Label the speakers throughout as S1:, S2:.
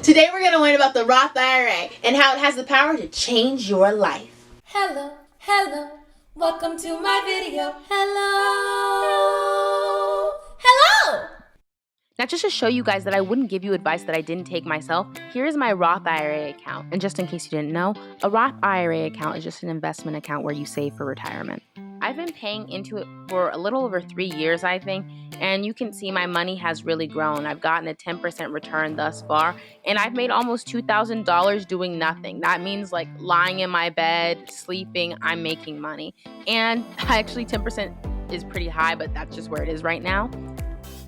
S1: Today we're going to learn about the Roth IRA and how it has the power to change your life.
S2: Hello, welcome to my video. Hello.
S3: Now, just to show you guys that I wouldn't give you advice that I didn't take myself, here's my Roth IRA account. And just in case you didn't know, a Roth IRA account is just an investment account where you save for retirement. I've been paying into it for a little over 3 years, I think, and you can see my money has really grown. I've gotten a 10% return thus far, and I've made almost $2,000 doing nothing. That means like lying in my bed, sleeping, I'm making money. And actually 10% is pretty high, but that's just where it is right now.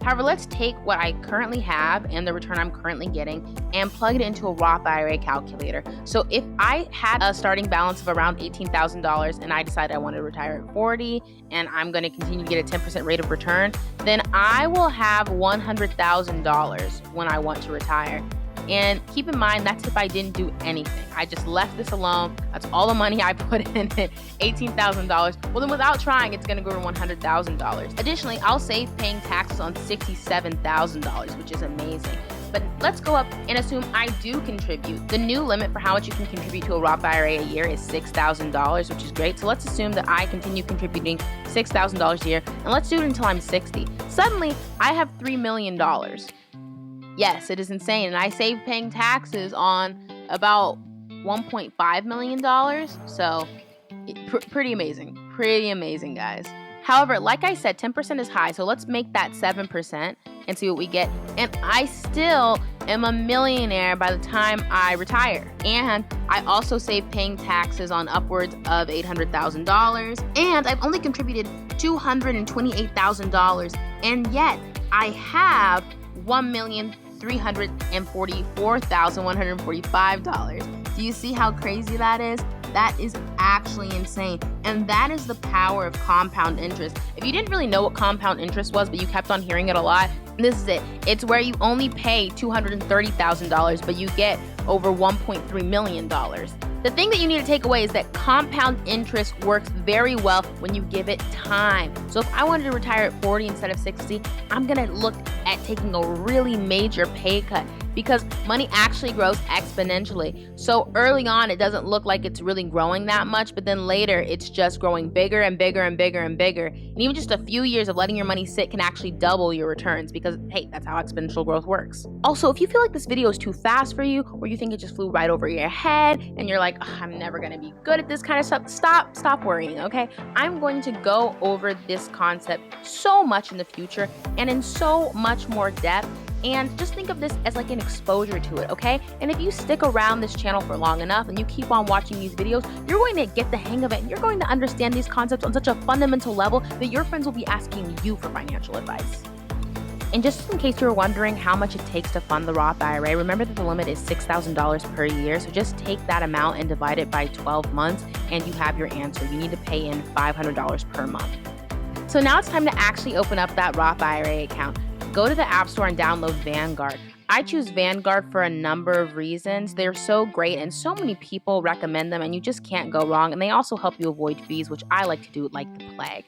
S3: However, let's take what I currently have and the return I'm currently getting and plug it into a Roth IRA calculator. So if I had a starting balance of around $18,000 and I decided I wanted to retire at 40 and I'm going to continue to get a 10% rate of return, then I will have $100,000 when I want to retire. And keep in mind, that's if I didn't do anything. I just left this alone. That's all the money I put in it, $18,000. Well, then without trying, it's going to grow to $100,000. Additionally, I'll save paying taxes on $67,000, which is amazing. But let's go up and assume I do contribute. The new limit for how much you can contribute to a Roth IRA a year is $6,000, which is great. So let's assume that I continue contributing $6,000 a year, and let's do it until I'm 60. Suddenly, I have $3 million. Yes, it is insane. And I saved paying taxes on about $1.5 million. So pretty amazing. Pretty amazing, guys. However, like I said, 10% is high. So let's make that 7% and see what we get. And I still am a millionaire by the time I retire. And I also saved paying taxes on upwards of $800,000. And I've only contributed $228,000. And yet I have $1,344,145. Do you see how crazy that is? That is actually insane. And that is the power of compound interest. If you didn't really know what compound interest was, but you kept on hearing it a lot, this is it. It's where you only pay $230,000, but you get over $1.3 million. The thing that you need to take away is that compound interest works very well when you give it time. So if I wanted to retire at 40 instead of 60, I'm gonna look at taking a really major pay cut because money actually grows exponentially. So early on, it doesn't look like it's really growing that much, but then later it's just growing bigger and bigger and bigger and bigger. And even just a few years of letting your money sit can actually double your returns because, hey, that's how exponential growth works. Also, if you feel like this video is too fast for you or you think it just flew right over your head and you're like, I'm never gonna be good at this kind of stuff, stop worrying, okay? I'm going to go over this concept so much in the future and in so much more depth. And just think of this as like an exposure to it, okay? And if you stick around this channel for long enough and you keep on watching these videos, you're going to get the hang of it and you're going to understand these concepts on such a fundamental level that your friends will be asking you for financial advice. And just in case you were wondering how much it takes to fund the Roth IRA, remember that the limit is $6,000 per year. So just take that amount and divide it by 12 months and you have your answer. You need to pay in $500 per month. So now it's time to actually open up that Roth IRA account. Go to the App Store and download Vanguard. I choose Vanguard for a number of reasons. They're so great and so many people recommend them and you just can't go wrong. And they also help you avoid fees, which I like to do like the plague.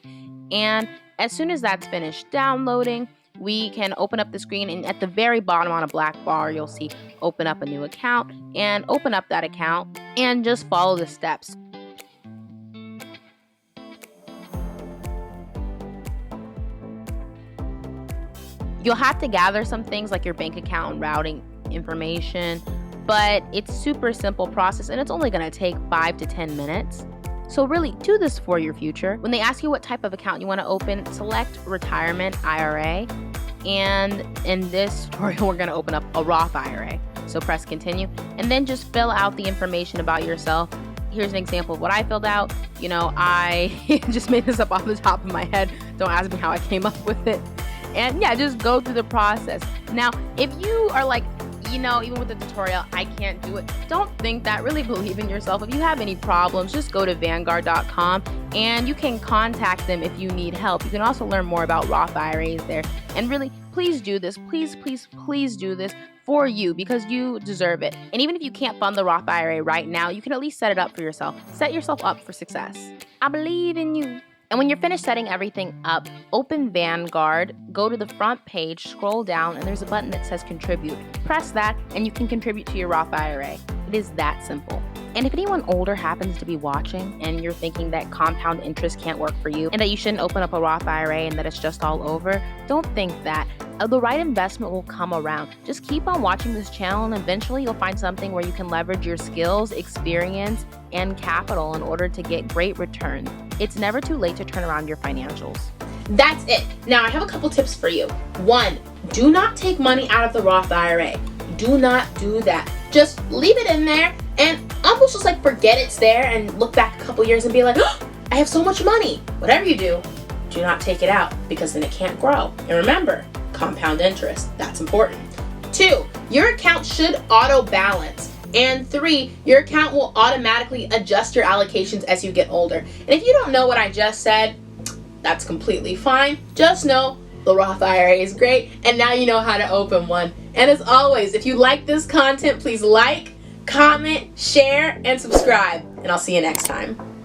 S3: And as soon as that's finished downloading, we can open up the screen and at the very bottom on a black bar, you'll see open up a new account and open up that account and just follow the steps. You'll have to gather some things like your bank account and routing information, but it's super simple process and it's only going to take 5 to 10 minutes. So really do this for your future. When they ask you what type of account you want to open, select Retirement IRA. And in this tutorial, we're going to open up a Roth IRA. So press continue and then just fill out the information about yourself. Here's an example of what I filled out. You know, I just made this up off the top of my head. Don't ask me how I came up with it. And yeah, just go through the process. Now, if you are like, you know, even with the tutorial, I can't do it, don't think that. Really believe in yourself. If you have any problems, just go to Vanguard.com and you can contact them if you need help. You can also learn more about Roth IRAs there. And really, please do this. Please do this for you because you deserve it. And even if you can't fund the Roth IRA right now, you can at least set it up for yourself. Set yourself up for success. I believe in you. And when you're finished setting everything up, open Vanguard, go to the front page, scroll down, and there's a button that says contribute. Press that and you can contribute to your Roth IRA. It is that simple. And if anyone older happens to be watching and you're thinking that compound interest can't work for you and that you shouldn't open up a Roth IRA and that it's just all over, don't think that. The right investment will come around. Just keep on watching this channel and eventually you'll find something where you can leverage your skills, experience, and capital in order to get great returns. It's never too late to turn around your financials.
S1: That's it. Now I have a couple tips for you. 1, do not take money out of the Roth IRA. Do not do that. Just leave it in there and almost just like forget it's there and look back a couple years and be like, oh, I have so much money. Whatever you do not take it out because then it can't grow. And remember, compound interest, that's important. 2, your account should auto balance. And 3, your account will automatically adjust your allocations as you get older. And if you don't know what I just said, that's completely fine. Just know the Roth IRA is great and now you know how to open one. And as always, if you like this content, please like, comment, share, and subscribe. And I'll see you next time.